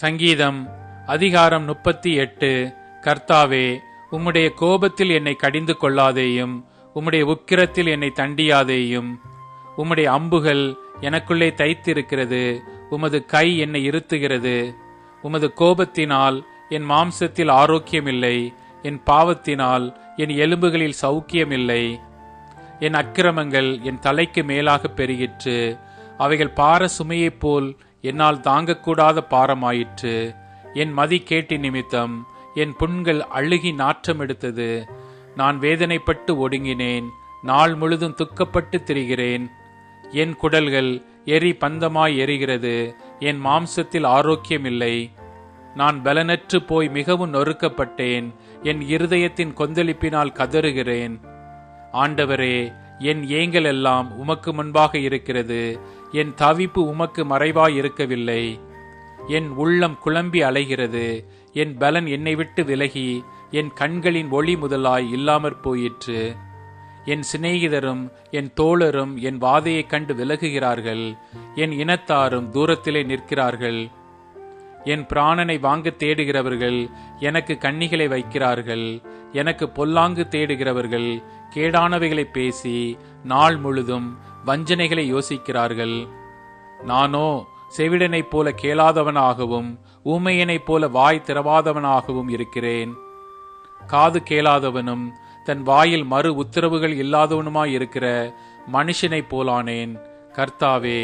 சங்கீதம் அதிகாரம் 38. கர்த்தாவே, உம்முடைய கோபத்தில் என்னை கடிந்து கொள்ளாதேயும், உம்முடைய உக்கிரத்தில் என்னை தண்டியாதேயும். உம்முடைய அம்புகள் எனக்குள்ளே தைத்திருக்கிறது, உமது கை என்னை இருத்துகிறது. உமது கோபத்தினால் என் மாம்சத்தில் ஆரோக்கியமில்லை, என் பாவத்தினால் என் எலும்புகளில் சௌக்கியமில்லை. என் அக்கிரமங்கள் என் தலைக்கு மேலாக பெருகிற்று, அவைகள் பார சுமையைப் போல் என்னால் தாங்கக்கூடாத பாரமாயிற்று. என் மதிகேட்டி நிமித்தம் என் புண்கள் அழுகி நாற்றம் எடுத்தது. நான் வேதனைப்பட்டு ஒடுங்கினேன், நாள் முழுதும் துக்கப்பட்டு திரிகிறேன். என் குடல்கள் எரி பந்தமாய் எரிகிறது, என் மாம்சத்தில் ஆரோக்கியமில்லை. நான் பலனற்று போய் மிகவும் நொறுக்கப்பட்டேன், என் இருதயத்தின் கொந்தளிப்பினால் கதறுகிறேன். ஆண்டவரே, என் ஏங்கல் எல்லாம் உமக்கு முன்பாக இருக்கிறது, என் தவிப்பு உமக்கு மறைவாய் இருக்கவில்லை. என் உள்ளம் குழம்பி அலைகிறது, என் பலன் என்னை விட்டு விலகி என் கண்களின் ஒளி முதலாய் இல்லாமற் போயிற்று. என் சிநேகிதரும் என் தோழரும் என் வாதையைக் கண்டு விலகுகிறார்கள், என் இனத்தாரும் தூரத்திலே நிற்கிறார்கள். என் பிராணனை வாங்க தேடுகிறவர்கள் எனக்கு கண்ணிகளை வைக்கிறார்கள். எனக்கு பொல்லாங்கு தேடுகிறவர்கள் கேடானவைகளை பேசி நாள் முழுதும் வஞ்சனைகளை யோசிக்கிறார்கள். நானோ செவிடனைப் போல கேளாதவனாகவும் ஊமையனைப் போல வாய் திறவாதவனாகவும் இருக்கிறேன். காது கேளாதவனும் தன் வாயில் மறு உத்தரவுகள் இல்லாதவனுமாயிருக்கிற மனுஷனைப் போலானேன். கர்த்தாவே,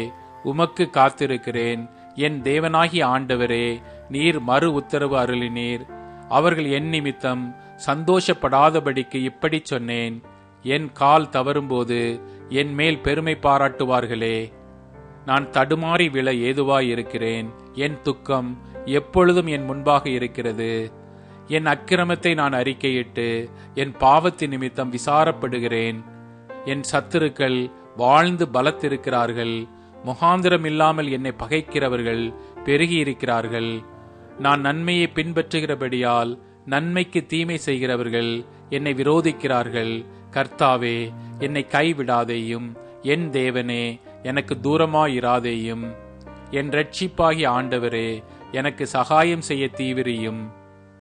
உமக்கு காத்திருக்கிறேன். என் தேவனாகிய ஆண்டவரே, நீர் மறு உத்தரவு அருளினீர். அவர்கள் என் நிமித்தம் சந்தோஷப்படாதபடிக்கு இப்படி சொன்னேன். என் கால் தவறும்போது என் மேல் பெருமை பாராட்டுவார்களே. நான் தடுமாறி விழ ஏதுவாயிருக்கிறேன். என் துக்கம் எப்பொழுதும் என் முன்பாக இருக்கிறது. என் அக்கிரமத்தை நான் அறிக்கையிட்டு என் பாவத்தின் நிமித்தம் விசாரப்படுகிறேன். என் சத்துருக்கள் வாழ்ந்து பலத்திருக்கிறார்கள். முகாந்திரம் இல்லாமல் என்னை பகைக்கிறவர்கள் பெருகியிருக்கிறார்கள். நான் நன்மையை பின்பற்றுகிறபடியால் நன்மைக்கு தீமை செய்கிறவர்கள் என்னை விரோதிக்கிறார்கள். கர்த்தாவே, என்னை கைவிடாதேயும். என் தேவனே, எனக்கு தூரமாயிராதேயும். என் இரட்சிப்பாகிய ஆண்டவரே, எனக்கு சகாயம் செய்ய தீவிரியும்.